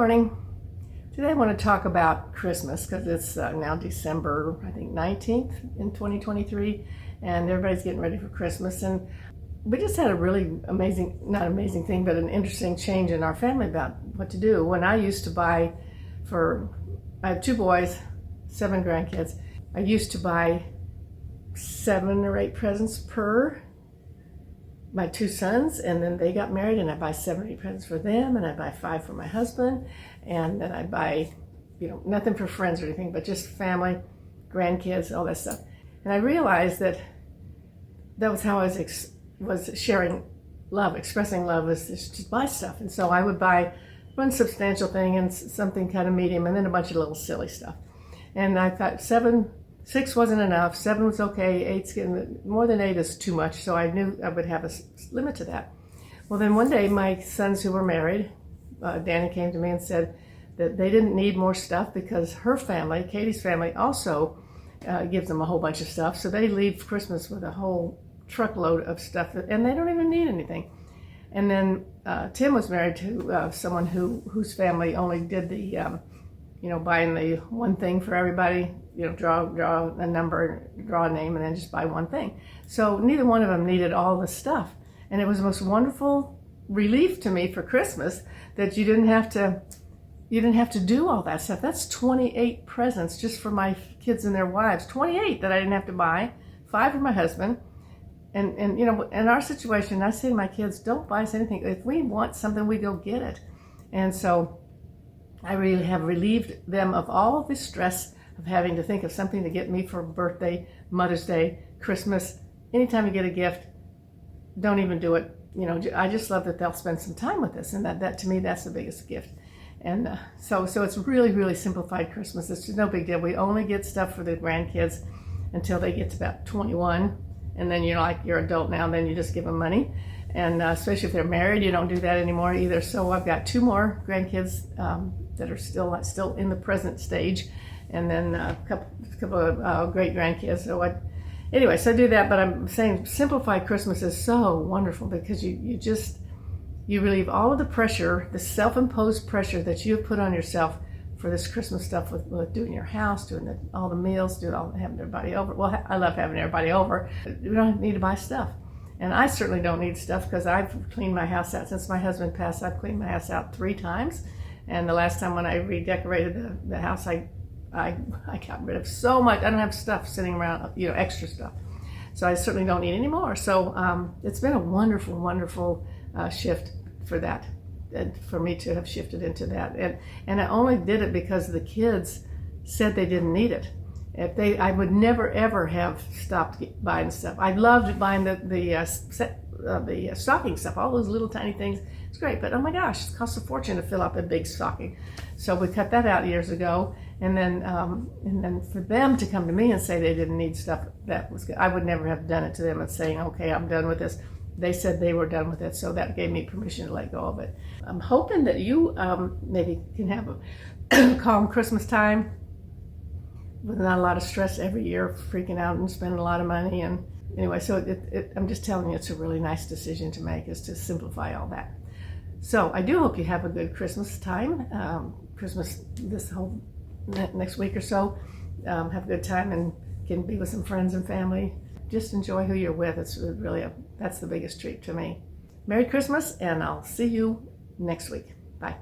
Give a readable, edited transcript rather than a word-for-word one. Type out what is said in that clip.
morning. Today I want to talk about Christmas because it's now December, I think 19th in 2023, and everybody's getting ready for Christmas. And we just had a really amazing, not amazing thing, but an interesting change in our family about what to do. When I used to buy I have 2 boys, 7 grandkids. I used to buy 7 or 8 presents per my 2 sons, and then they got married, and I buy 7 or 8 presents for them, and I buy 5 for my husband, and then I buy, nothing for friends or anything, but just family, grandkids, all that stuff. And I realized that was how I was sharing love, expressing love, was just buy stuff. And so I would buy one substantial thing and something kind of medium, and then a bunch of little silly stuff. And I thought 6 wasn't enough, 7 was okay, 8's getting, more than 8 is too much, so I knew I would have a limit to that. Well, then one day my sons who were married, Danny came to me and said that they didn't need more stuff because her family, Katie's family, also gives them a whole bunch of stuff, so they leave Christmas with a whole truckload of stuff, and they don't even need anything. And then Tim was married to someone whose family only did the buying the one thing for everybody, draw a number, draw a name, and then just buy one thing. So neither one of them needed all the stuff. And it was the most wonderful relief to me for Christmas that you didn't have to do all that stuff. That's 28 presents just for my kids and their wives. 28 that I didn't have to buy, 5 for my husband. And in our situation, I say to my kids, don't buy us anything. If we want something, we go get it. And so I really have relieved them of all of the stress of having to think of something to get me for birthday, Mother's Day, Christmas. Anytime you get a gift, don't even do it. I just love that they'll spend some time with us, and that to me, that's the biggest gift. And so it's really, really simplified Christmas. It's just no big deal. We only get stuff for the grandkids until they get to about 21, and then you're adult now, then you just give them money. And especially if they're married, you don't do that anymore either. So I've got 2 more grandkids that are still in the present stage, and then a couple of great grandkids. So I do that. But I'm saying simplified Christmas is so wonderful because you relieve all of the pressure, the self-imposed pressure that you have put on yourself for this Christmas stuff with doing your house, doing all the meals, having everybody over. Well, I love having everybody over. You don't need to buy stuff. And I certainly don't need stuff because I've cleaned my house out. Since my husband passed, I've cleaned my house out 3 times. And the last time when I redecorated the house, I got rid of so much. I don't have stuff sitting around, extra stuff. So I certainly don't need any more. So it's been a wonderful, wonderful shift for that, and for me to have shifted into that. And I only did it because the kids said they didn't need it. I would never ever have stopped buying stuff. I loved buying the stocking stuff, all those little tiny things. It's great, but oh my gosh, it costs a fortune to fill up a big stocking. So we cut that out years ago, and then for them to come to me and say they didn't need stuff, that was good. I would never have done it to them and saying, okay, I'm done with this. They said they were done with it, so that gave me permission to let go of it. I'm hoping that you maybe can have a calm Christmas time with not a lot of stress every year, freaking out and spending a lot of money. And anyway, so I'm just telling you, it's a really nice decision to make, is to simplify all that. So I do hope you have a good Christmas time, Christmas this whole next week or so. Have a good time and can be with some friends and family. Just enjoy who you're with. It's really that's the biggest treat to me. Merry Christmas, and I'll see you next week. Bye.